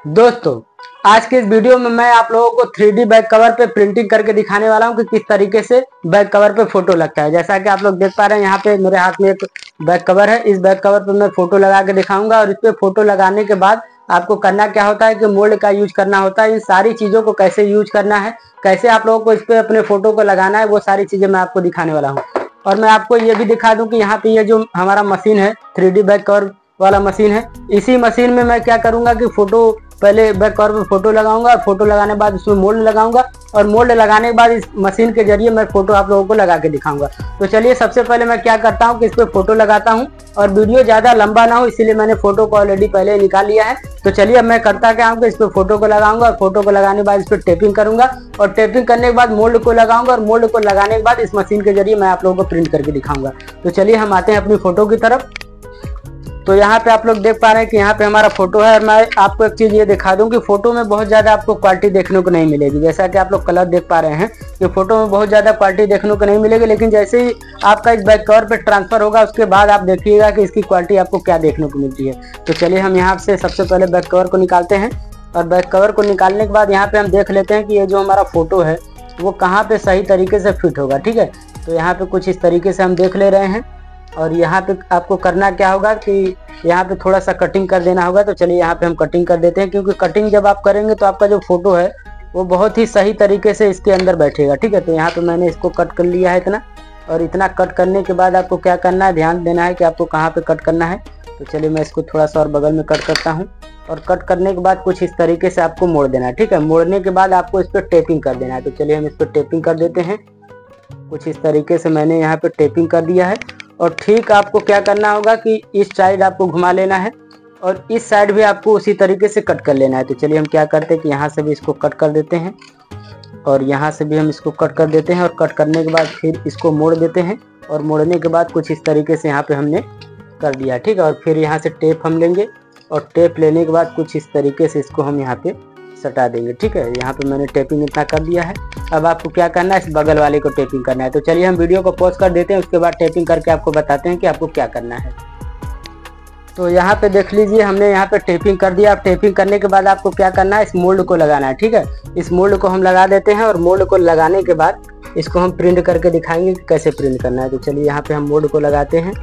दोस्तों, आज के इस वीडियो में मैं आप लोगों को 3D बैक कवर पे प्रिंटिंग करके दिखाने वाला हूं कि किस तरीके से बैक कवर पे फोटो लगता है। जैसा कि आप लोग देख पा रहे हैं, यहाँ पे मेरे हाथ में एक बैक कवर है। इस बैक कवर पे मैं फोटो लगा के दिखाऊंगा और इस पे फोटो लगाने के बाद आपको करना क्या होता है कि मोल्ड का यूज करना होता है। इन सारी चीजों को कैसे यूज करना है, कैसे आप लोगों को इस पे अपने फोटो को लगाना है, वो सारी चीजें मैं आपको दिखाने वाला हूँ। और मैं आपको ये भी दिखा दूं कि यहाँ पे ये जो हमारा मशीन है 3D बैक कवर वाला मशीन है, इसी मशीन में मैं क्या करूंगा कि फोटो पहले बैक कवर पे फोटो लगाऊंगा और फोटो लगाने के बाद उसमें मोल्ड लगाऊंगा और मोल्ड लगाने के बाद इस मशीन के जरिए मैं फोटो आप लोगों को लगा के दिखाऊंगा। तो चलिए सबसे पहले मैं क्या करता हूं कि इस पे फोटो लगाता हूं और वीडियो ज्यादा लंबा ना हो इसीलिए मैंने फोटो को ऑलरेडी पहले निकाल लिया है। तो चलिए अब मैं करता क्या हूँ कि इस पे फोटो को लगाऊंगा और फोटो को लगाने के बाद इस पे टेपिंग करूंगा और टेपिंग करने के बाद मोल्ड को लगाऊंगा और मोल्ड को लगाने के बाद इस मशीन के जरिए मैं आप लोगों को प्रिंट करके दिखाऊंगा। तो चलिए हम आते हैं अपनी फोटो की तरफ। तो यहाँ पे आप लोग देख पा रहे हैं कि यहाँ पे हमारा फोटो है और मैं आपको एक चीज ये दिखा दूं कि फोटो में बहुत ज्यादा आपको क्वालिटी देखने को नहीं मिलेगी। जैसा कि आप लोग कलर देख पा रहे हैं कि फोटो में बहुत ज्यादा क्वालिटी देखने को नहीं मिलेगी, लेकिन जैसे ही आपका इस बैक कवर पे ट्रांसफर होगा उसके बाद आप देखिएगा कि इसकी क्वालिटी आपको क्या देखने को मिलती है। तो चलिए हम यहाँ से सबसे पहले बैक कवर को निकालते हैं और बैक कवर को निकालने के बाद यहाँ पे हम देख लेते हैं कि ये जो हमारा फोटो है वो कहाँ पे सही तरीके से फिट होगा। ठीक है, तो यहाँ पे कुछ इस तरीके से हम देख ले रहे हैं और यहाँ पे आपको करना क्या होगा कि यहाँ पे थोड़ा सा कटिंग कर देना होगा। तो चलिए यहाँ पे हम कटिंग कर देते हैं, क्योंकि कटिंग जब आप करेंगे तो आपका जो फोटो है वो बहुत ही सही तरीके से इसके अंदर बैठेगा। ठीक है, तो यहाँ पे मैंने इसको कट कर लिया है इतना, और इतना कट करने के बाद आपको क्या करना है, ध्यान देना है कि आपको कहाँ पे कट करना है। तो चलिए मैं इसको थोड़ा सा और बगल में कट करता हूँ और कट करने के बाद कुछ इस तरीके से आपको मोड़ देना है। ठीक है, मोड़ने के बाद आपको इस पर टेपिंग कर देना है। तो चलिए हम इस पर टेपिंग कर देते हैं। कुछ इस तरीके से मैंने यहाँ पे टेपिंग कर दिया है और ठीक आपको क्या करना होगा कि इस साइड आपको घुमा लेना है और इस साइड भी आपको उसी तरीके से कट कर लेना है। तो चलिए हम क्या करते हैं कि यहाँ से भी इसको कट कर देते हैं और यहाँ से भी हम इसको कट कर देते हैं और कट करने के बाद फिर इसको मोड़ देते हैं और मोड़ने के बाद कुछ इस तरीके से यहाँ पे हमने कर दिया। ठीक है, और फिर यहाँ से टेप हम लेंगे और टेप लेने के बाद कुछ इस तरीके से इसको हम यहाँ पे सटा देंगे। ठीक है, यहाँ पे मैंने टेपिंग इतना कर दिया है। अब आपको क्या करना है, इस बगल वाले को टेपिंग करना है। तो चलिए हम वीडियो को पॉज कर देते हैं, उसके बाद टेपिंग करके आपको बताते हैं कि आपको क्या करना है। तो यहाँ पे देख लीजिए हमने यहाँ पे टेपिंग कर दिया। अब टेपिंग करने के बाद आपको क्या करना है, इस मोल्ड को लगाना है। ठीक है, इस मोल्ड को हम लगा देते हैं और मोल्ड को लगाने के बाद इसको हम प्रिंट करके दिखाएंगे कि कैसे प्रिंट करना है। तो चलिए यहाँ पे हम मोल्ड को लगाते हैं।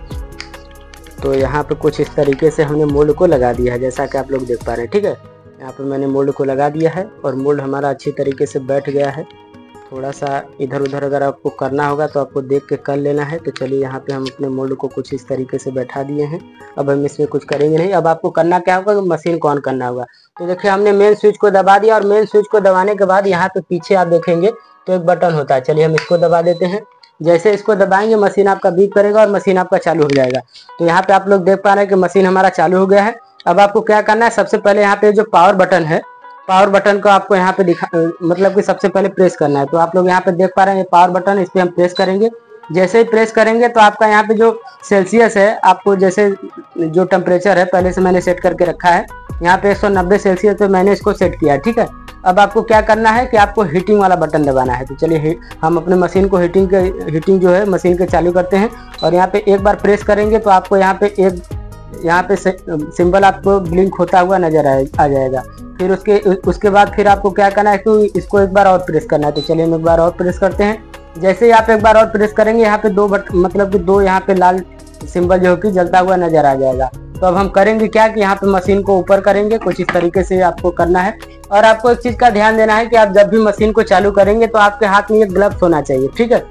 तो यहाँ पे कुछ इस तरीके से हमने मोल्ड को लगा दिया है, जैसा कि आप लोग देख पा रहे हैं। ठीक है, यहाँ पे मैंने मोल्ड को लगा दिया है और मोल्ड हमारा अच्छी तरीके से बैठ गया है। थोड़ा सा इधर उधर अगर आपको करना होगा तो आपको देख के कर लेना है। तो चलिए यहाँ पे हम अपने मोल्ड को कुछ इस तरीके से बैठा दिए हैं। अब हम इसमें कुछ करेंगे नहीं। अब आपको करना क्या होगा कि मशीन को ऑन करना होगा। तो देखिए हमने मेन स्विच को दबा दिया और मेन स्विच को दबाने के बाद यहाँ पे पीछे आप देखेंगे तो एक बटन होता है। चलिए हम इसको दबा देते हैं। जैसे इसको दबाएंगे मशीन आपका बीप करेगा और मशीन आपका चालू हो जाएगा। तो यहाँ पे आप लोग देख पा रहे हैं कि मशीन हमारा चालू हो गया है। अब आपको क्या करना है, सबसे पहले यहाँ पे जो पावर बटन है, पावर बटन को आपको यहाँ पे मतलब कि सबसे पहले प्रेस करना है। तो आप लोग यहाँ पे देख पा रहे हैं पावर बटन, इस पे हम प्रेस करेंगे। जैसे ही प्रेस करेंगे तो आपका यहाँ पे जो सेल्सियस है, आपको जैसे जो टेम्परेचर है पहले से मैंने सेट करके रखा है, यहाँ पे 190 सेल्सियस पे मैंने इसको सेट किया। ठीक है, अब आपको क्या करना है कि आपको हीटिंग वाला बटन दबाना है। तो चलिए हम अपने मशीन को हीटिंग जो है मशीन के चालू करते हैं और यहाँ पे एक बार प्रेस करेंगे तो आपको यहाँ पे सिंबल आपको ब्लिंक होता हुआ नजर आ जाएगा। फिर उसके बाद फिर आपको क्या करना है कि इसको एक बार और प्रेस करना है। तो चलिए हम एक बार और प्रेस करते हैं। जैसे ही आप एक बार और प्रेस करेंगे यहाँ पे दो यहाँ पे लाल सिंबल जो कि जलता हुआ नजर आ जाएगा। तो अब हम करेंगे क्या कि यहाँ पे मशीन को ऊपर करेंगे, कुछ इस तरीके से आपको करना है। और आपको एक चीज का ध्यान देना है कि आप जब भी मशीन को चालू करेंगे तो आपके हाथ में एक ग्लव्स होना चाहिए। ठीक है,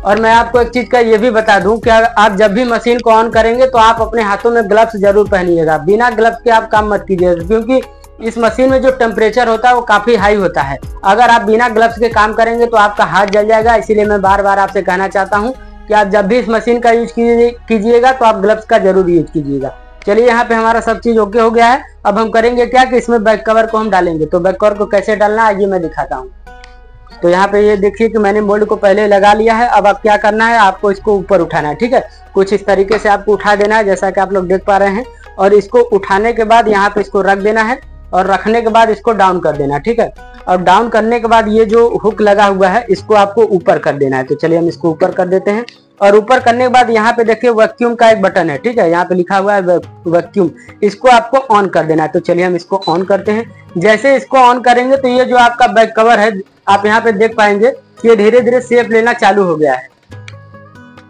और मैं आपको एक चीज का ये भी बता दूं कि आप जब भी मशीन को ऑन करेंगे तो आप अपने हाथों में ग्लव्स जरूर पहनिएगा। बिना ग्लव्स के आप काम मत कीजिएगा, क्योंकि इस मशीन में जो टेम्परेचर होता है वो काफी हाई होता है। अगर आप बिना ग्लव्स के काम करेंगे तो आपका हाथ जल जाएगा। इसीलिए मैं बार बार आपसे कहना चाहता हूँ कि आप जब भी इस मशीन का यूज कीजिएगा तो आप ग्लव्स का जरूर यूज कीजिएगा। चलिए यहाँ पे हमारा सब चीज ओके हो गया है। अब हम करेंगे क्या कि इसमें बैक कवर को हम डालेंगे। तो बैक कवर को कैसे डालना है ये मैं दिखाता हूँ। तो यहाँ पे ये देखिए कि मैंने मोल्ड को पहले लगा लिया है। अब आप क्या करना है, आपको इसको ऊपर उठाना है। ठीक है, कुछ इस तरीके से आपको उठा देना है, जैसा कि आप लोग देख पा रहे हैं। और इसको उठाने के बाद यहाँ पे इसको रख देना है और रखने के बाद इसको डाउन कर देना। ठीक है, और डाउन करने के बाद ये जो हुक लगा हुआ है इसको आपको ऊपर कर देना है। तो चलिए हम इसको ऊपर कर देते हैं और ऊपर करने के बाद यहाँ पे देखिए वैक्यूम का एक बटन है, ठीक है, यहाँ पे लिखा हुआ है वैक्यूम, इसको आपको ऑन कर देना है। तो चलिए हम इसको ऑन करते हैं। जैसे इसको ऑन करेंगे तो ये जो आपका बैक कवर है आप यहाँ पे देख पाएंगे कि ये धीरे धीरे शेप लेना चालू हो गया है।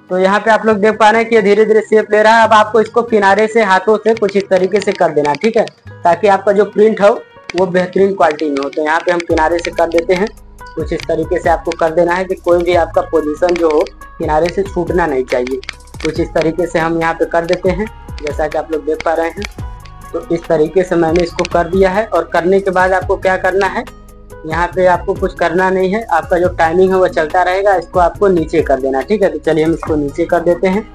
तो यहाँ पे आप लोग देख पा रहे हैं कि ये धीरे धीरे शेप ले रहा है। अब आपको इसको किनारे से हाथों से कुछ इस तरीके से कर देना, ठीक है, ताकि आपका जो प्रिंट हो वो बेहतरीन क्वालिटी में हो। तो यहाँ पे हम किनारे से कर देते हैं, कुछ इस तरीके से आपको कर देना है कि कोई भी आपका पोजीशन जो हो किनारे से छूटना नहीं चाहिए। कुछ इस तरीके से हम यहाँ पे कर देते हैं, जैसा कि आप लोग देख पा रहे हैं। तो इस तरीके से मैंने इसको कर दिया है। और करने के बाद आपको क्या करना है, यहाँ पे आपको कुछ करना नहीं है, आपका जो टाइमिंग है वो चलता रहेगा। इसको आपको नीचे कर देना, ठीक है। तो चलिए हम इसको नीचे कर देते हैं।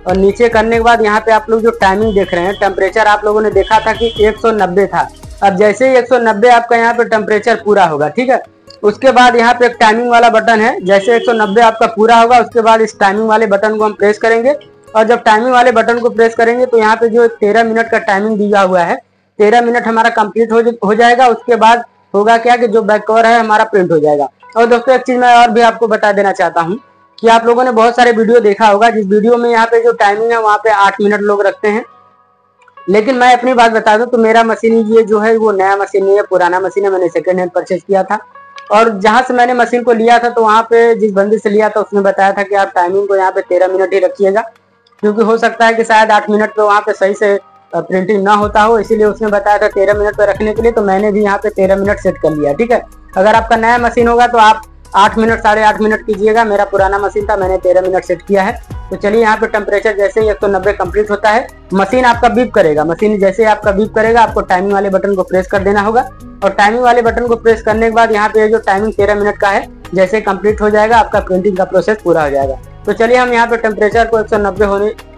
और नीचे करने के बाद यहाँ पे आप लोग जो टाइमिंग देख रहे हैं, टेम्परेचर आप लोगों ने देखा था कि 190 था। अब जैसे ही 190 आपका यहाँ पे टेम्परेचर पूरा होगा, ठीक है, उसके बाद यहाँ पे एक टाइमिंग वाला बटन है। जैसे 190 आपका पूरा होगा उसके बाद इस टाइमिंग वाले बटन को हम प्रेस करेंगे। और जब टाइमिंग वाले बटन को प्रेस करेंगे तो यहाँ पे जो 13 मिनट का टाइमिंग दिया हुआ है, 13 मिनट हमारा कंप्लीट हो जाएगा। उसके बाद होगा क्या कि जो बैक कवर है हमारा प्रिंट हो जाएगा। और दोस्तों एक चीज मैं और भी आपको बता देना चाहता हूँ कि आप लोगों ने बहुत सारे वीडियो देखा होगा, जिस वीडियो में यहाँ पे जो टाइमिंग है वहाँ पे 8 मिनट लोग रखते हैं। लेकिन मैं अपनी बात बता दूं तो मेरा मशीन ये जो है वो नया मशीन नहीं है, पुराना मशीन है। मैंने सेकंड हैंड परचेज किया था। और जहां से मैंने मशीन को लिया था तो वहां पे जिस बंदे से लिया था उसने बताया था कि आप टाइमिंग को यहाँ पे 13 मिनट ही रखिएगा, क्योंकि हो सकता है कि शायद 8 मिनट पे वहाँ पे सही से प्रिंटिंग ना होता हो, इसीलिए उसने बताया था 13 मिनट पे रखने के लिए। तो मैंने भी यहाँ पे 13 मिनट सेट कर लिया, ठीक है। अगर आपका नया मशीन होगा तो आप 8 मिनट 8.5 मिनट कीजिएगा। मेरा पुराना मशीन था, मैंने 13 मिनट सेट किया है। तो चलिए यहाँ पे टेम्परेचर जैसे ही 190 कंप्लीट होता है मशीन आपका बीप करेगा। मशीन जैसे ही आपका बीप करेगा आपको टाइमिंग वाले बटन को प्रेस कर देना होगा। और टाइमिंग वाले बटन को प्रेस करने के बाद यहाँ पे जो टाइमिंग 13 मिनट का है जैसे कंप्लीट हो जाएगा आपका प्रिंटिंग का प्रोसेस पूरा हो जाएगा। तो चलिए हम यहाँ पे टेम्परेचर को 190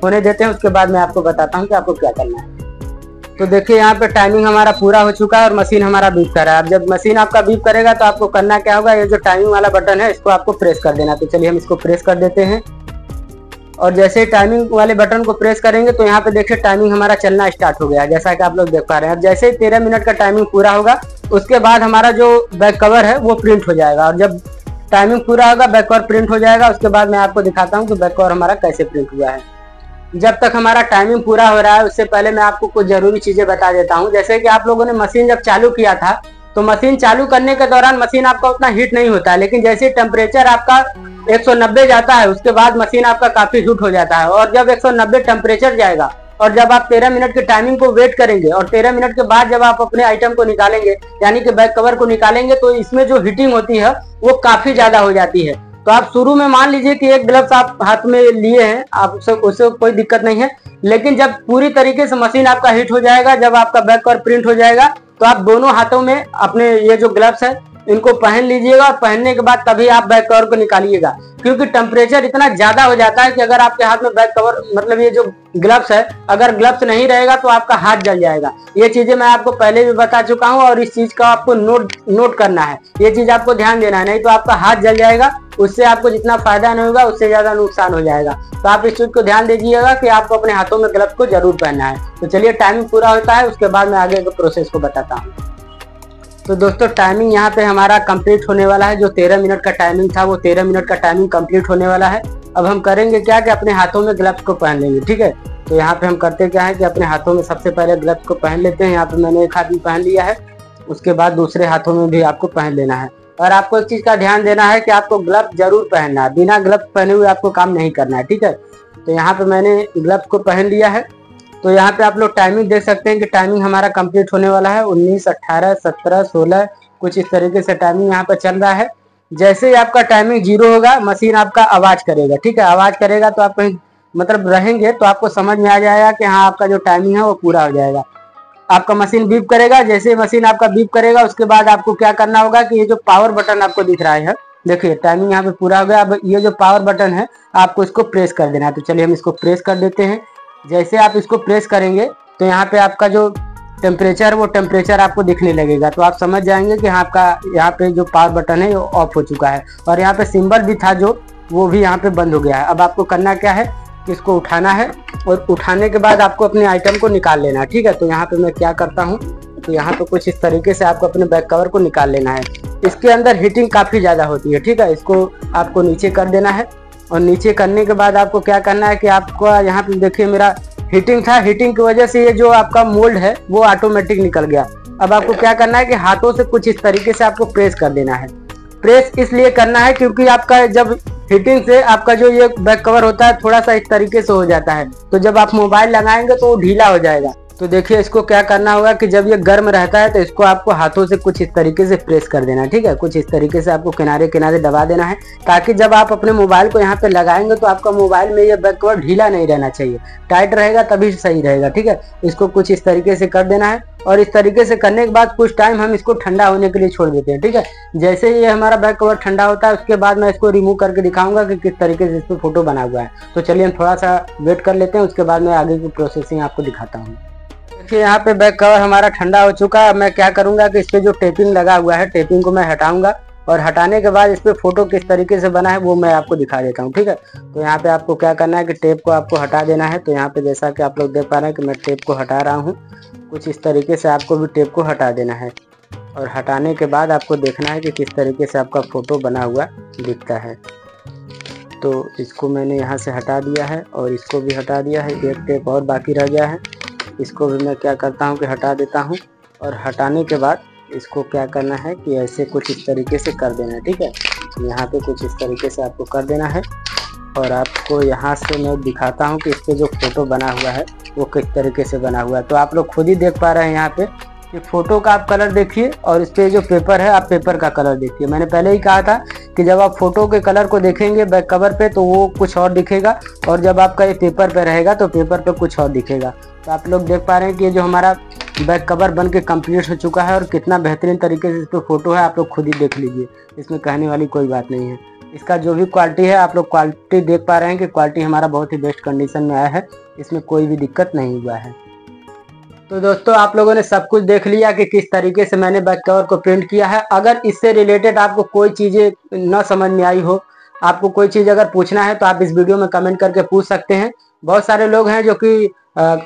होने देते हैं। उसके बाद मैं आपको बताता हूँ कि आपको क्या करना है। तो देखिए यहाँ पे टाइमिंग हमारा पूरा हो चुका है और मशीन हमारा बीप कर रहा है। अब जब मशीन आपका बीप करेगा तो आपको करना क्या होगा, ये जो टाइमिंग वाला बटन है इसको आपको प्रेस कर देना। तो चलिए हम इसको प्रेस कर देते हैं। और जैसे टाइमिंग वाले बटन को प्रेस करेंगे तो यहाँ पे देखिए टाइमिंग हमारा चलना स्टार्ट हो गया, जैसा कि आप लोग देख पा रहे हैं। अब जैसे ही 13 मिनट का टाइमिंग पूरा होगा उसके बाद हमारा जो बैक कवर है वो प्रिंट हो जाएगा। और जब टाइमिंग पूरा होगा बैक कवर प्रिंट हो जाएगा। उसके बाद मैं आपको दिखाता हूँ कि बैक कवर हमारा कैसे प्रिंट हुआ है। जब तक हमारा टाइमिंग पूरा हो रहा है उससे पहले मैं आपको कुछ जरूरी चीजें बता देता हूँ। जैसे कि आप लोगों ने मशीन जब चालू किया था तो मशीन चालू करने के दौरान मशीन आपका उतना हीट नहीं होता है, लेकिन जैसे टेम्परेचर आपका 190 जाता है उसके बाद मशीन आपका काफी हीट हो जाता है। और जब 190 टेम्परेचर जाएगा और जब आप 13 मिनट की टाइमिंग को वेट करेंगे और 13 मिनट के बाद जब आप अपने आइटम को निकालेंगे यानी कि बैक कवर को निकालेंगे तो इसमें जो हीटिंग होती है वो काफी ज्यादा हो जाती है। तो आप शुरू में मान लीजिए कि एक ग्लव्स आप हाथ में लिए हैं, आप उससे कोई दिक्कत नहीं है। लेकिन जब पूरी तरीके से मशीन आपका हीट हो जाएगा, जब आपका बैक कवर प्रिंट हो जाएगा तो आप दोनों हाथों में अपने ये जो ग्लव्स है इनको पहन लीजिएगा। और पहनने के बाद तभी आप बैक कवर को निकालिएगा, क्योंकि टेम्परेचर इतना ज्यादा हो जाता है कि अगर आपके हाथ में बैक कवर मतलब ये जो ग्लव्स है, अगर ग्लव्स नहीं रहेगा तो आपका हाथ जल जाएगा। ये चीजें मैं आपको पहले भी बता चुका हूँ और इस चीज का आपको नोट करना है, ये चीज आपको ध्यान देना है, नहीं तो आपका हाथ जल जाएगा। उससे आपको जितना फायदा नहीं होगा उससे ज्यादा नुकसान हो जाएगा। तो आप इस चीज को ध्यान दीजिएगा कि आपको अपने हाथों में ग्लव्स को जरूर पहनना है। तो चलिए टाइमिंग पूरा होता है उसके बाद मैं आगे के प्रोसेस को बताता हूँ। तो दोस्तों टाइमिंग यहाँ पे हमारा कंप्लीट होने वाला है। जो 13 मिनट का टाइमिंग था वो 13 मिनट का टाइमिंग कंप्लीट होने वाला है। अब हम करेंगे क्या कि अपने हाथों में ग्लव्स को पहन लेंगे, ठीक है। तो यहाँ पे हम करते क्या है कि अपने हाथों में सबसे पहले ग्लव्स को पहन लेते हैं। यहाँ पे मैंने एक हाथ में पहन लिया है, उसके बाद दूसरे हाथों में भी आपको पहन लेना है। और आपको एक चीज का ध्यान देना है कि आपको ग्लव्स जरूर पहनना है, बिना ग्लव्स पहने हुए आपको काम नहीं करना है, ठीक है। तो यहाँ पे मैंने ग्लव्स को पहन लिया है। तो यहाँ पे आप लोग टाइमिंग देख सकते हैं कि टाइमिंग हमारा कंप्लीट होने वाला है। 19, 18, 17, 16 कुछ इस तरीके से टाइमिंग यहाँ पे चल रहा है। जैसे ही आपका टाइमिंग 0 होगा मशीन आपका आवाज करेगा, ठीक है। आवाज करेगा तो आप कहीं मतलब रहेंगे तो आपको समझ में आ जाएगा कि हाँ आपका जो टाइमिंग है वो पूरा हो जाएगा। आपका मशीन बीप करेगा। जैसे मशीन आपका बीप करेगा उसके बाद आपको क्या करना होगा कि ये जो पावर बटन आपको दिख रहा है, देखिए टाइमिंग यहाँ पे पूरा हो गया। अब ये जो पावर बटन है आपको इसको प्रेस कर देना है। तो चलिए हम इसको प्रेस कर देते हैं। जैसे आप इसको प्रेस करेंगे तो यहाँ पे आपका जो टेम्परेचर वो टेम्परेचर आपको दिखने लगेगा। तो आप समझ जाएंगे कि हाँ आपका यहाँ पे जो पावर बटन है वो ऑफ हो चुका है। और यहाँ पे सिंबल भी था जो वो भी यहाँ पे बंद हो गया है। अब आपको करना क्या है कि इसको उठाना है और उठाने के बाद आपको अपने आइटम को निकाल लेना है, ठीक है। तो यहाँ पे मैं क्या करता हूँ तो यहाँ पे कुछ इस तरीके से आपको अपने बैक कवर को निकाल लेना है। इसके अंदर हीटिंग काफी ज्यादा होती है, ठीक है। इसको आपको नीचे कर देना है। और नीचे करने के बाद आपको क्या करना है कि आपको यहाँ पे देखिए मेरा हीटिंग था, हीटिंग की वजह से ये जो आपका मोल्ड है वो ऑटोमेटिक निकल गया। अब आपको क्या करना है कि हाथों से कुछ इस तरीके से आपको प्रेस कर देना है। प्रेस इसलिए करना है क्योंकि आपका जब हीटिंग से आपका जो ये बैक कवर होता है थोड़ा सा इस तरीके से हो जाता है, तो जब आप मोबाइल लगाएंगे तो वो ढीला हो जाएगा। तो देखिए इसको क्या करना होगा कि जब ये गर्म रहता है तो इसको आपको हाथों से कुछ इस तरीके से प्रेस कर देना है, ठीक है। कुछ इस तरीके से आपको किनारे किनारे दबा देना है, ताकि जब आप अपने मोबाइल को यहाँ पे लगाएंगे तो आपका मोबाइल में ये बैक कवर ढीला नहीं रहना चाहिए, टाइट रहेगा तभी सही रहेगा, ठीक है। इसको कुछ इस तरीके से कर देना है और इस तरीके से करने के बाद कुछ टाइम हम इसको ठंडा होने के लिए छोड़ देते हैं, ठीक है। जैसे ही ये हमारा बैक कवर ठंडा होता है उसके बाद मैं इसको रिमूव करके दिखाऊंगा कि किस तरीके से इस पर फोटो बना हुआ है। तो चलिए हम थोड़ा सा वेट कर लेते हैं, उसके बाद मैं आगे की प्रोसेसिंग आपको दिखाता हूँ। देखिए यहाँ पे बैक कवर हमारा ठंडा हो चुका है। मैं क्या करूंगा कि इस पे जो टेपिंग लगा हुआ है, टेपिंग को मैं हटाऊंगा और हटाने के बाद इस पे फोटो किस तरीके से बना है वो मैं आपको दिखा देता हूँ, ठीक है। तो यहाँ पे आपको क्या करना है कि टेप को आपको हटा देना है। तो यहाँ पे जैसा कि आप लोग देख पा रहे हैं कि मैं टेप को हटा रहा हूँ, कुछ इस तरीके से आपको भी टेप को हटा देना है और हटाने के बाद आपको देखना है कि किस तरीके से आपका फोटो बना हुआ दिखता है। तो इसको मैंने यहाँ से हटा दिया है और इसको भी हटा दिया है, एक टेप और बाकी रह गया है, इसको भी मैं क्या करता हूँ कि हटा देता हूँ। और हटाने के बाद इसको क्या करना है कि ऐसे कुछ इस तरीके से कर देना है, ठीक है। यहाँ पे कुछ इस तरीके से आपको कर देना है और आपको यहाँ से मैं दिखाता हूँ कि इस पे जो फोटो बना हुआ है वो किस तरीके से बना हुआ है। तो आप लोग खुद ही देख पा रहे हैं यहाँ पे कि फोटो का आप कलर देखिए और इस पे जो पेपर है आप पेपर का कलर देखिए। मैंने पहले ही कहा था कि जब आप फोटो के कलर को देखेंगे बैक कवर पे तो वो कुछ और दिखेगा और जब आपका ये पेपर पे रहेगा तो पेपर पे कुछ और दिखेगा। तो आप लोग देख पा रहे हैं कि ये जो हमारा बैक कवर बन के कम्प्लीट हो चुका है और कितना बेहतरीन तरीके से इस पर फोटो है, आप लोग खुद ही देख लीजिए, इसमें कहने वाली कोई बात नहीं है। इसका जो भी क्वालिटी है आप लोग क्वालिटी देख पा रहे हैं कि क्वालिटी हमारा बहुत ही बेस्ट कंडीशन में आया है, इसमें कोई भी दिक्कत नहीं हुआ है। तो दोस्तों आप लोगों ने सब कुछ देख लिया कि किस तरीके से मैंने बैक कवर को प्रिंट किया है। अगर इससे रिलेटेड आपको कोई चीज़ें न समझ में आई हो, आपको कोई चीज़ अगर पूछना है तो आप इस वीडियो में कमेंट करके पूछ सकते हैं। बहुत सारे लोग हैं जो कि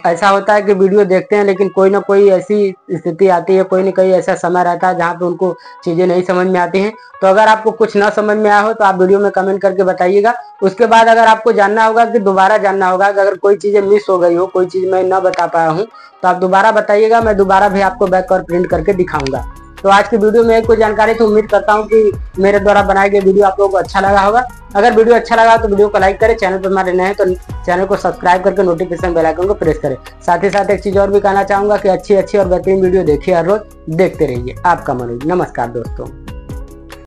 ऐसा होता है कि वीडियो देखते हैं लेकिन कोई ना कोई ऐसी स्थिति आती है, कोई ना कोई ऐसा समय रहता है जहाँ पे उनको चीज़ें नहीं समझ में आती हैं। तो अगर आपको कुछ ना समझ में आया हो तो आप वीडियो में कमेंट करके बताइएगा। उसके बाद अगर आपको जानना होगा कि दोबारा जानना होगा कि अगर कोई चीज़ें मिस हो गई हो, कोई चीज़ मैं ना बता पाया हूँ तो आप दोबारा बताइएगा, मैं दोबारा भी आपको बैक कवर प्रिंट करके दिखाऊंगा। तो आज की वीडियो में कोई जानकारी थी, उम्मीद करता हूँ कि मेरे द्वारा बनाए गए वीडियो आप लोगों को अच्छा लगा होगा। अगर वीडियो अच्छा लगा तो वीडियो को लाइक करें, चैनल पर हमारे नए हैं तो चैनल को सब्सक्राइब करके नोटिफिकेशन बेल आइकन को प्रेस करें। साथ ही साथ एक चीज़ और भी कहना चाहूँगा कि अच्छी और बेहतरीन वीडियो देखिए, हर रोज देखते रहिए। आपका मनोज, नमस्कार दोस्तों।